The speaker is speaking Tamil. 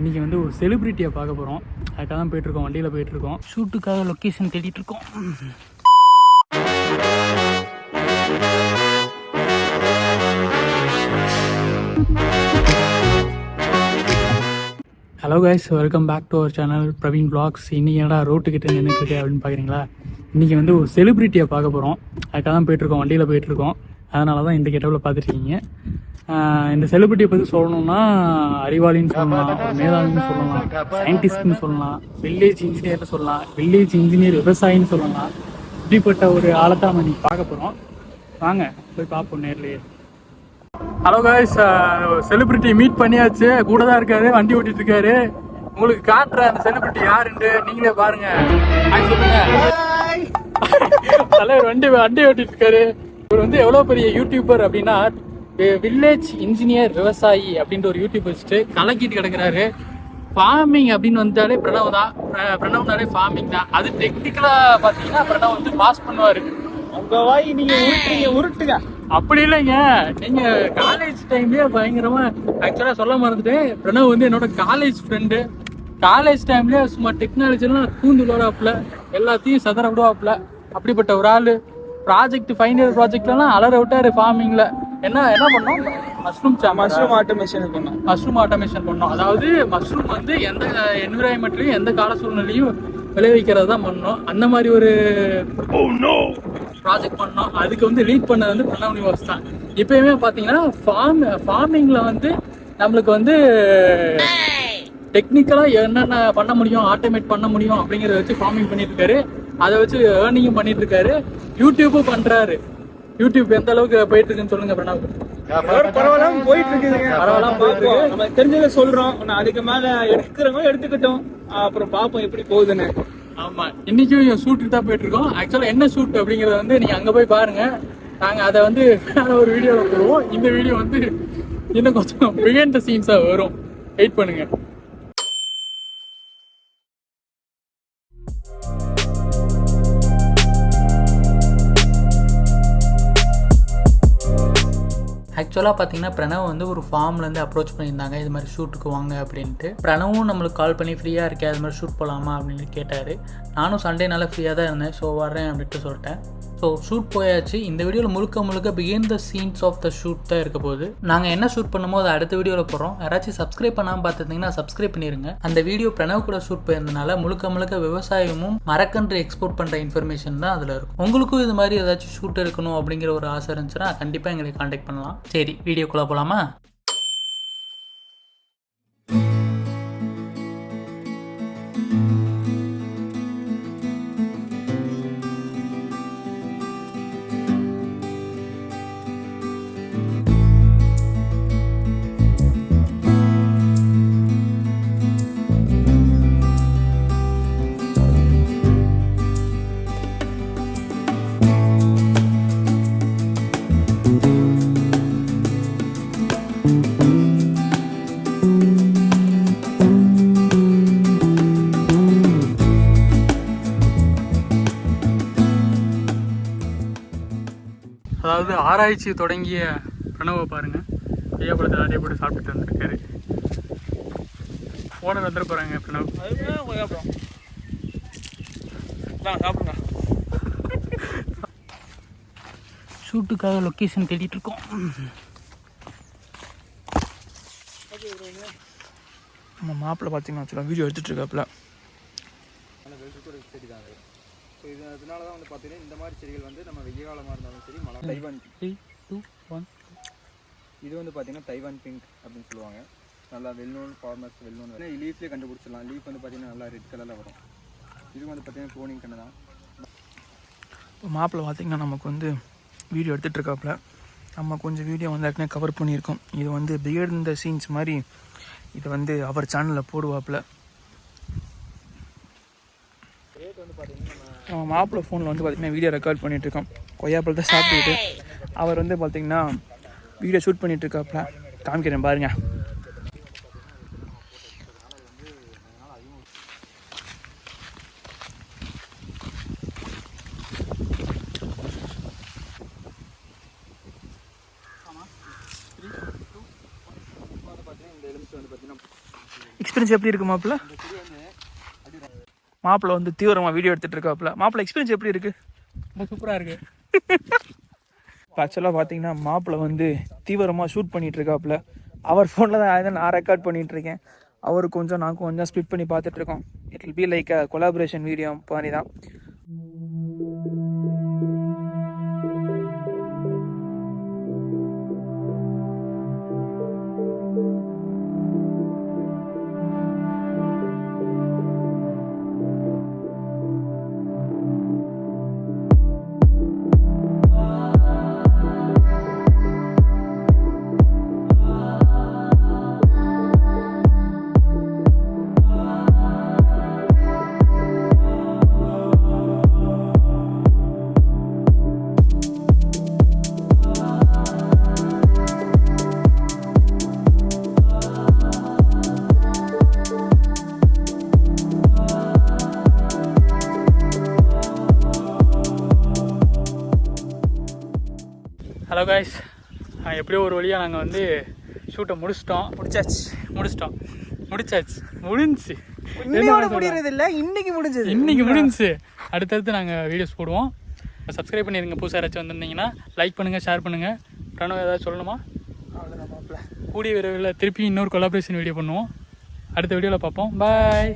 இன்றைக்கி வந்து ஒரு செலிப்ரிட்டியை பார்க்க போகிறோம். அதுக்காக தான் போயிட்டுருக்கோம், வண்டியில் போயிட்டுருக்கோம். ஷூட்டுக்காக லொக்கேஷன் தேடிட்டுருக்கோம். Hello guys, welcome back to our channel Praveen vlogs. இன்றைக்கி என்னடா ரோட்டுக்கிட்ட நின்றுட்டுருக்கு அப்படின்னு பார்க்குறீங்களா? இன்றைக்கி வந்து ஒரு செலிப்ரிட்டியை பார்க்க போகிறோம். அதுக்காக தான் போயிட்டுருக்கோம், வண்டியில் போயிட்டுருக்கோம். அதனால தான் இந்த கெட்டப்பில் பார்த்துருக்கீங்க. இந்த செலிபிரிட்டியை பற்றி சொல்லணும்னா அறிவாளின்னு சொல்லலாம், மேதாவின்னு சொல்லலாம், சயின்டிஸ்ட்னு சொல்லலாம், வில்லேஜ் இன்ஜினியர்னு சொல்லலாம், வில்லேஜ் இன்ஜினியர் விவசாயின்னு சொல்லலாம். இப்படிப்பட்ட ஒரு ஆளை தான் நம்ம இன்னைக்கு பார்க்க போகிறோம். வாங்க போய் பார்ப்போம் நேர்லேயே. ஹலோ காய்ஸ், செலிபிரிட்டி மீட் பண்ணியாச்சு. கூட தான் இருக்காரு, வண்டி ஓட்டிட்டு இருக்காரு. உங்களுக்கு காட்டுற அந்த செலிபிரிட்டி யாருன்னு நீங்களே பாருங்க. சொல்லுங்க தலைவர், வண்டி ஓட்டிட்டு இருக்காரு. இவர் வந்து எவ்வளோ பெரிய யூடியூபர் அப்படின்னா, வில்லேஜ் இன்ஜினியர் விவசாயி அப்படின்ற ஒரு யூடியூப் வச்சுட்டு கலக்கிட்டு கிடக்குறாரு. ஃபார்மிங் அப்படின்னு வந்தாலே பிரணவ் தான். பிரணவ்னாலே ஃபார்மிங் தான். அது டெக்னிக்கலாக பார்த்தீங்கன்னா பிரணவ் வந்து பாஸ் பண்ணுவார். உங்க வாய் நீங்க உருட்டுங்க. அப்படி இல்லைங்க, நீங்க காலேஜ் டைம்லயே பயங்கரமா, ஆக்சுவலா சொல்ல மறந்துட்டேன், பிரணவ் வந்து என்னோட காலேஜ் ஃப்ரெண்டு. காலேஜ் டைம்லயே சும்மா டெக்னாலஜிலாம் கூந்து விடுவாப்புல, எல்லாத்தையும் சதற விடுவாப்புல. அப்படிப்பட்ட ஒரு ஆளு. ப்ராஜெக்ட் ஃபைனல் இயர் ப்ராஜெக்ட்லாம் அலற விட்டாரு ஃபார்மிங்ல. என்ன பண்ணோம்? மஷ்ரூம் ஆட்டோமேஷன் பண்ணோம். அதாவது மஷ்ரூம் வந்து எந்த என்விரான்மெண்ட்லயும் எந்த கால சூழ்நிலையும் விளைவிக்கிறது தான் பண்ணோம். அந்த மாதிரி ஒரு ப்ராஜெக்ட் பண்ணோம். அதுக்கு வந்து லீட் பண்ணது வந்து பிரணவ் நிவாஸ் தான். இப்பயுமே பார்த்தீங்கன்னா ஃபார்மிங்ல வந்து நம்மளுக்கு வந்து டெக்னிக்கலாக என்னென்ன பண்ண முடியும், ஆட்டோமேட் பண்ண முடியும் அப்படிங்கிறத வச்சு ஃபார்மிங் பண்ணிட்டு இருக்காரு. அதை வச்சு ஏர்னிங்கும் பண்ணிட்டு இருக்காரு, யூடியூப்பும் பண்றாரு. யூடியூப் எந்த அளவுக்கு போயிட்டு இருக்குன்னு சொல்லுங்க பிரணவ். பரவாயில்லாம போயிட்டு இருக்குதுங்க. நம்ம தெரிஞ்சதை சொல்றோம். அதுக்கு மேல எடுக்கிறவங்க எடுத்துக்கிட்டோம், அப்புறம் பார்ப்போம் எப்படி போகுதுன்னு. ஆமா, இன்னைக்கும் ஷூட்டுக்கு தான் போயிட்டு இருக்கோம். ஆக்சுவலா என்ன ஷூட் அப்படிங்கறத வந்து நீங்க அங்க போய் பாருங்க. நாங்க அதை வந்து ஒரு வீடியோல போடுவோம். இந்த வீடியோ வந்து இன்னும் கொஞ்சம் பிஹைண்ட் தி சீன்ஸா வரும். வெயிட் பண்ணுங்க. ஆக்சுவலாக பார்த்தீங்கன்னா பிரணவ் வந்து ஒரு ஃபார்ம்லேருந்து அப்ரோச் பண்ணியிருந்தாங்க, இது மாதிரி ஷூட்டுக்கு வாங்க அப்படின்ட்டு. பிரணவும் நம்மளுக்கு கால் பண்ணி ஃப்ரீயாக இருக்கேன், அது மாதிரி ஷூட் போகலாமா அப்படின்னு கேட்டார். நானும் சண்டேனால ஃப்ரீயாக தான் இருந்தேன், ஸோ வர்றேன் அப்படின்ட்டு சொல்லிட்டேன். ஸோ ஷூட் போயாச்சு. இந்த வீடியோவில் முழுக்க பிகின் the scenes of the shoot தான் இருக்க போகுது. நாங்கள் என்ன ஷூட் பண்ணுமோ அதை அடுத்த வீடியோவில் போடுறோம். யாராச்சும் சப்ஸ்கிரைப் பண்ணாமல் பார்த்துருந்தீங்கன்னா சப்ஸ்கிரைப் பண்ணிடுங்க. அந்த வீடியோ பிரணவ் கூட ஷூட் போயிருந்தனால முழுக்க விவசாயமும் மரக்கன்று எக்ஸ்போர்ட் பண்ணுற இன்ஃபர்மேஷன் தான் அதில் இருக்கும். உங்களுக்கும் இது மாதிரி ஏதாச்சும் ஷூட் எடுக்கணும் அப்படிங்கிற ஒரு ஆசை இருந்துச்சுன்னா கண்டிப்பாக எங்களை கான்டாக்ட் பண்ணலாம். சரி, வீடியோக்குள்ளே போகலாமா? அதாவது ஆராய்ச்சி தொடங்கிய பிரணவை பாருங்க, ஐயாப்பழத்தை நிறைய போட்டு சாப்பிட்டுட்டு வந்துருக்காரு. ஓனர் வந்துட போறாங்க பிரணவ். சாப்பிடுங்க. ஷூட்டுக்காக லொக்கேஷன் தேடிட்டு இருக்கோம். நம்ம மாப்பிள்ள பார்த்தீங்கன்னா வச்சுக்கலாம், வீடியோ எடுத்துட்டு இருக்காப்புல. ஸோ இதனால தான் வந்து பார்த்தீங்கன்னா இந்த மாதிரி செடிகள் வந்து நம்ம வெய்ய காலமாக இருந்தாலும் சரி, மழை. தைவான் 3, 2, 1. இது வந்து பார்த்தீங்கன்னா தைவான் பிங்க் அப்படின்னு சொல்லுவாங்க. நல்லா வெல்நோன் ஃபார்மர்ஸ் லீஃப்லேயே கண்டுபிடிச்சிடலாம். லீஃப் வந்து பார்த்தீங்கன்னா நல்லா ரெட் கலரில் வரும். இது வந்து பார்த்தீங்கன்னா க்ளோனிங் கண்ணு தான். இப்போ மாப்பிள்ள பார்த்தீங்கன்னா நமக்கு வந்து வீடியோ எடுத்துகிட்டு இருக்காப்புல. நம்ம கொஞ்சம் வீடியோ வந்து ஏற்கனவே கவர் பண்ணியிருக்கோம். இது வந்து பிஹைண்ட் த சீன்ஸ் மாதிரி இது வந்து அவர் சேனலில் போடுவாப்புல. நம்ம மாப்பிள்ள ஃபோனில் வந்து பார்த்திங்கன்னா வீடியோ ரெக்கார்ட் பண்ணிகிட்ருக்கோம். கொய்யாப்பழத்தை சாப்பிட்டுக்கிட்டு அவர் வந்து பார்த்திங்கன்னா வீடியோ ஷூட் பண்ணிகிட்ருக்காப்புல. காமிக்கிறேன் பாருங்கள். எக்ஸ்பீரியன்ஸ் எப்படி இருக்கு மாப்பிள்ள? மாப்பிள்ள வந்து தீவிரமாக வீடியோ எடுத்துகிட்டு இருக்காப்புல. மாப்பிள்ள எக்ஸ்பீரியன்ஸ் எப்படி இருக்குது? ரொம்ப சூப்பராக இருக்குது. இப்போ ஆக்சுவலாக பார்த்தீங்கன்னா மாப்பிள்ள வந்து தீவிரமாக ஷூட் பண்ணிகிட்டு இருக்காப்புல. அவர் ஃபோனில் தான் நான் ரெக்கார்ட் பண்ணிகிட்ருக்கேன். அவர் கொஞ்சம் நான் கொஞ்சம் ஸ்பிட் பண்ணி பார்த்துட்ருக்கோம். It will be like a collaboration video மாதிரி தான். ஹலோ காய்ஸ், எப்படியோ ஒரு வழியாக நாங்கள் வந்து ஷூட்டை முடிச்சிச்சு. முடியறது இல்லை, இன்னைக்கு முடிஞ்சிச்சு. அடுத்தடுத்து நாங்கள் வீடியோஸ் போடுவோம். சப்ஸ்கிரைப் பண்ணிடுங்க. புதுசாக யாராச்சும் வந்திருந்தீங்கன்னா லைக் பண்ணுங்கள், ஷேர் பண்ணுங்கள். பிரணவ் ஏதாவது சொல்லணுமா? அவ்வளோதான் மாப்பிள்ள. கூடிய விரைவில் திருப்பி இன்னொரு கொலாபரேஷன் வீடியோ பண்ணுவோம். அடுத்த வீடியோவில் பார்ப்போம். பாய்.